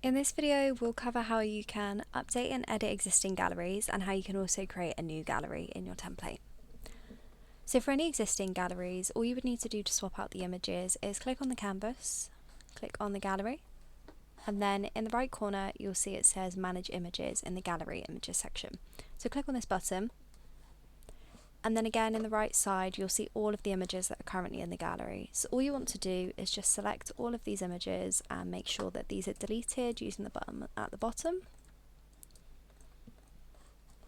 In this video, we'll cover how you can update and edit existing galleries and how you can also create a new gallery in your template. So for any existing galleries, all you would need to do to swap out the images is click on the canvas, click on the gallery, and then in the right corner, you'll see it says Manage Images in the Gallery Images section. So click on this button, and then again in the right side, you'll see all of the images that are currently in the gallery. So all you want to do is just select all of these images and make sure that these are deleted using the button at the bottom.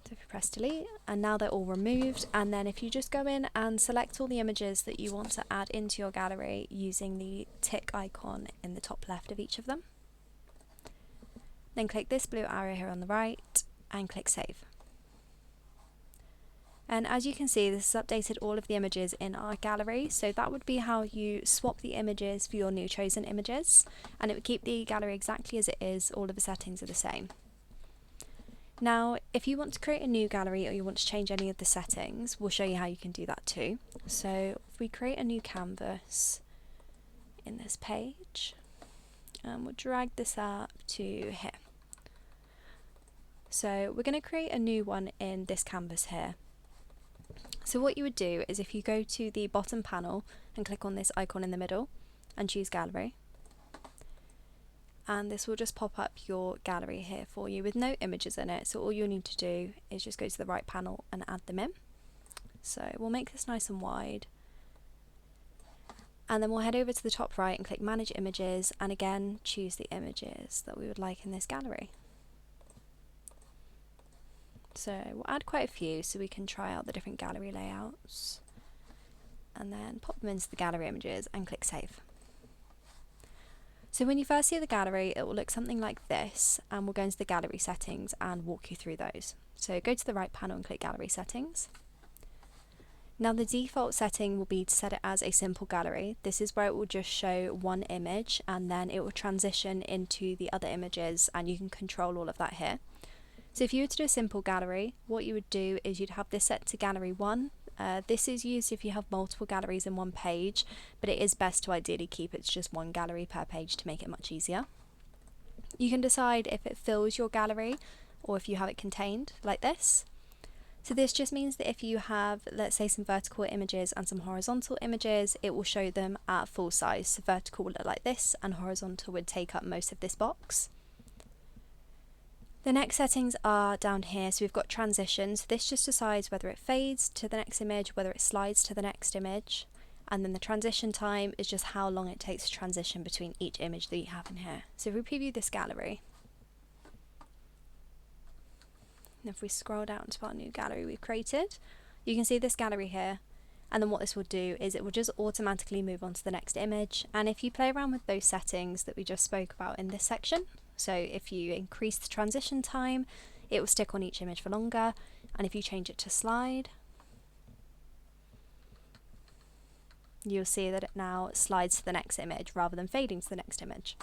So if you press delete, and now they're all removed, and then if you just go in and select all the images that you want to add into your gallery using the tick icon in the top left of each of them, then click this blue arrow here on the right and click save. And as you can see, this has updated all of the images in our gallery, so that would be how you swap the images for your new chosen images, and it would keep the gallery exactly as it is. All of the settings are the same. Now, if you want to create a new gallery or you want to change any of the settings, we'll show you how you can do that too. So if we create a new canvas in this page, and we'll drag this up to here. So we're going to create a new one in this canvas here. So what you would do is if you go to the bottom panel and click on this icon in the middle and choose gallery, and this will just pop up your gallery here for you with no images in it. So all you'll need to do is just go to the right panel and add them in. So we'll make this nice and wide, and then we'll head over to the top right and click Manage Images, and again choose the images that we would like in this gallery. So we'll add quite a few so we can try out the different gallery layouts, and then pop them into the gallery images and click save. So when you first see the gallery, it will look something like this, and we'll go into the gallery settings and walk you through those. So go to the right panel and click gallery settings. Now the default setting will be to set it as a simple gallery. This is where it will just show one image and then it will transition into the other images, and you can control all of that here. So if you were to do a simple gallery, what you would do is you'd have this set to gallery 1. This is used if you have multiple galleries in one page, but it is best to ideally keep it to just one gallery per page to make it much easier. You can decide if it fills your gallery or if you have it contained, like this. So this just means that if you have, let's say, some vertical images and some horizontal images, it will show them at full size. So vertical would look like this, and horizontal would take up most of this box. The next settings are down here, so we've got transitions. This just decides whether it fades to the next image, whether it slides to the next image, and then the transition time is just how long it takes to transition between each image that you have in here. So if we preview this gallery, and if we scroll down to our new gallery we've created, you can see this gallery here, and then what this will do is it will just automatically move on to the next image. And if you play around with those settings that we just spoke about in this section, so if you increase the transition time, it will stick on each image for longer, and if you change it to slide, you'll see that it now slides to the next image rather than fading to the next image.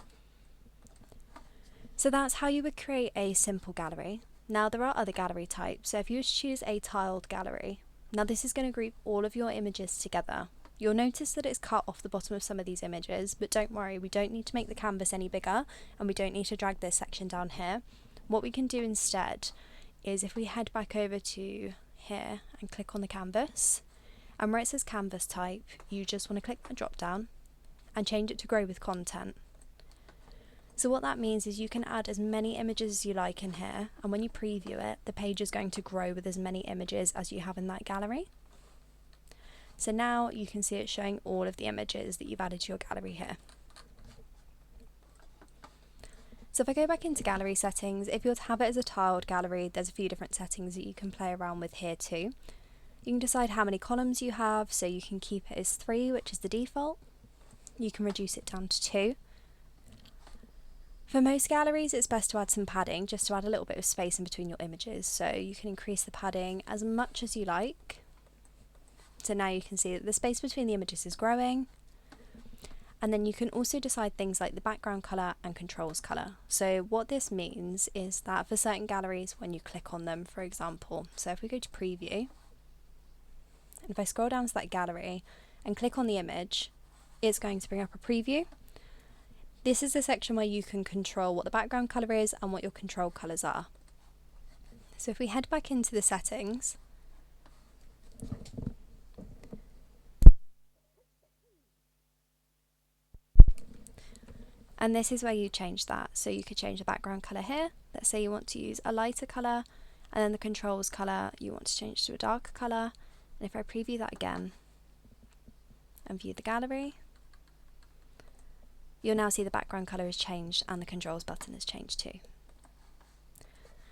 So that's how you would create a simple gallery. Now there are other gallery types, so if you choose a tiled gallery, now this is going to group all of your images together. You'll notice that it's cut off the bottom of some of these images, but don't worry, we don't need to make the canvas any bigger, and we don't need to drag this section down here. What we can do instead is if we head back over to here and click on the canvas, and where it says canvas type, you just want to click the drop down and change it to grow with content. So what that means is you can add as many images as you like in here, and when you preview it, the page is going to grow with as many images as you have in that gallery. So now you can see it showing all of the images that you've added to your gallery here. So if I go back into gallery settings, if you were to have it as a tiled gallery, there's a few different settings that you can play around with here too. You can decide how many columns you have, so you can keep it as 3, which is the default. You can reduce it down to 2. For most galleries, it's best to add some padding, just to add a little bit of space in between your images. So you can increase the padding as much as you like. So now you can see that the space between the images is growing. And then you can also decide things like the background colour and controls colour. So what this means is that for certain galleries, when you click on them, for example, so if we go to preview, and if I scroll down to that gallery and click on the image, it's going to bring up a preview. This is the section where you can control what the background colour is and what your control colours are. So if we head back into the settings, and this is where you change that. So you could change the background colour here. Let's say you want to use a lighter colour, and then the controls colour you want to change to a darker colour. And if I preview that again and view the gallery, you'll now see the background colour has changed and the controls button has changed too.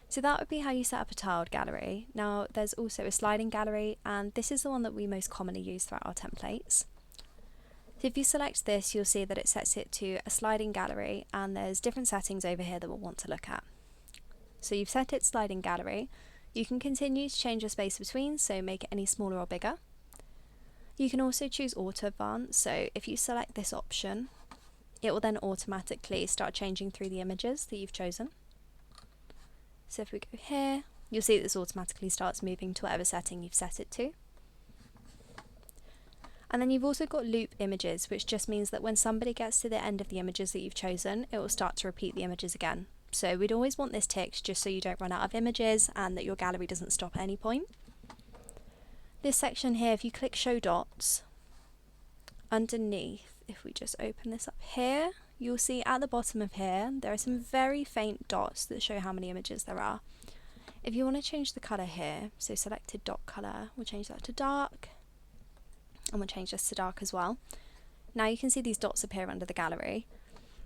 So that would be how you set up a tiled gallery. Now there's also a sliding gallery, and this is the one that we most commonly use throughout our templates. So if you select this, you'll see that it sets it to a sliding gallery, and there's different settings over here that we'll want to look at. So you've set it sliding gallery. You can continue to change your space between, so make it any smaller or bigger. You can also choose auto advance, so if you select this option, it will then automatically start changing through the images that you've chosen. So if we go here, you'll see that this automatically starts moving to whatever setting you've set it to. And then you've also got loop images, which just means that when somebody gets to the end of the images that you've chosen, it will start to repeat the images again. So we'd always want this ticked just so you don't run out of images and that your gallery doesn't stop at any point. This section here, if you click show dots, underneath, if we just open this up here, you'll see at the bottom of here there are some very faint dots that show how many images there are. If you want to change the colour here, so selected dot colour, we'll change that to dark, and we'll change this to dark as well. Now you can see these dots appear under the gallery.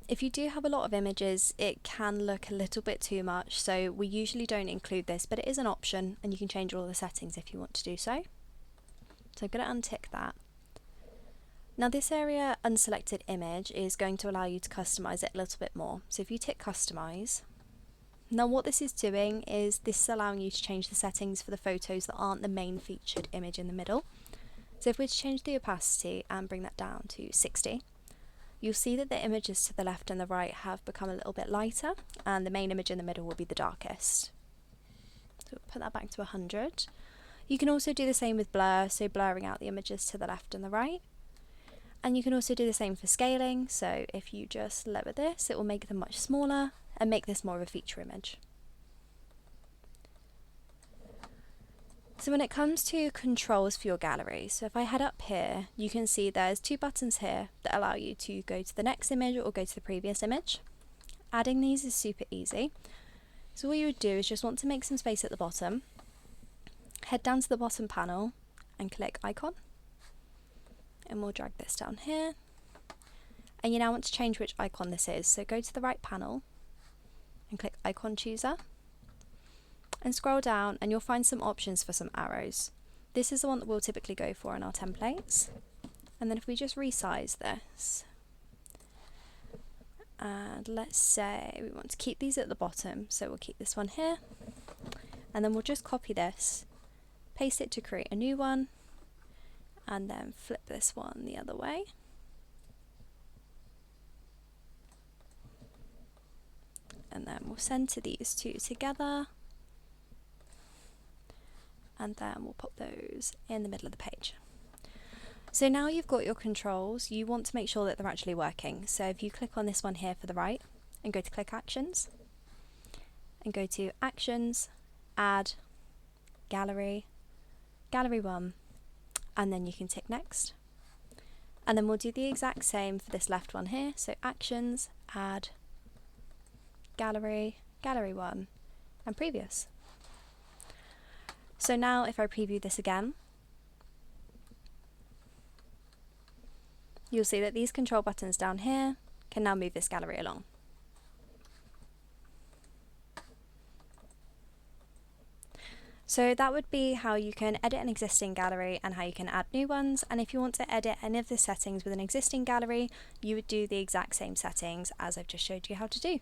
If you do have a lot of images, it can look a little bit too much, so we usually don't include this, but it is an option and you can change all the settings if you want to do so. So I'm going to untick that. Now this area, unselected image, is going to allow you to customize it a little bit more. So if you tick customize, now what this is doing is this is allowing you to change the settings for the photos that aren't the main featured image in the middle. So if we change the opacity and bring that down to 60, you'll see that the images to the left and the right have become a little bit lighter, and the main image in the middle will be the darkest. So we'll put that back to 100. You can also do the same with blur, so blurring out the images to the left and the right. And you can also do the same for scaling, so if you just lower this, it will make them much smaller and make this more of a feature image. So when it comes to controls for your gallery, so if I head up here, you can see there's two buttons here that allow you to go to the next image or go to the previous image. Adding these is super easy. So all you would do is just want to make some space at the bottom, head down to the bottom panel and click icon. And we'll drag this down here, and you now want to change which icon this is, so go to the right panel and click icon chooser and scroll down, and you'll find some options for some arrows. This is the one that we'll typically go for in our templates. And then if we just resize this, and let's say we want to keep these at the bottom, so we'll keep this one here, and then we'll just copy this, paste it to create a new one, and then flip this one the other way. And then we'll center these two together, and then we'll pop those in the middle of the page. So now you've got your controls, you want to make sure that they're actually working. So if you click on this one here for the right and go to click actions and go to actions, add, gallery, gallery 1, and then you can tick next. And then we'll do the exact same for this left one here. So actions, add, gallery, gallery 1, and previous. So now if I preview this again, you'll see that these control buttons down here can now move this gallery along. So that would be how you can edit an existing gallery and how you can add new ones. And if you want to edit any of the settings with an existing gallery, you would do the exact same settings as I've just showed you how to do.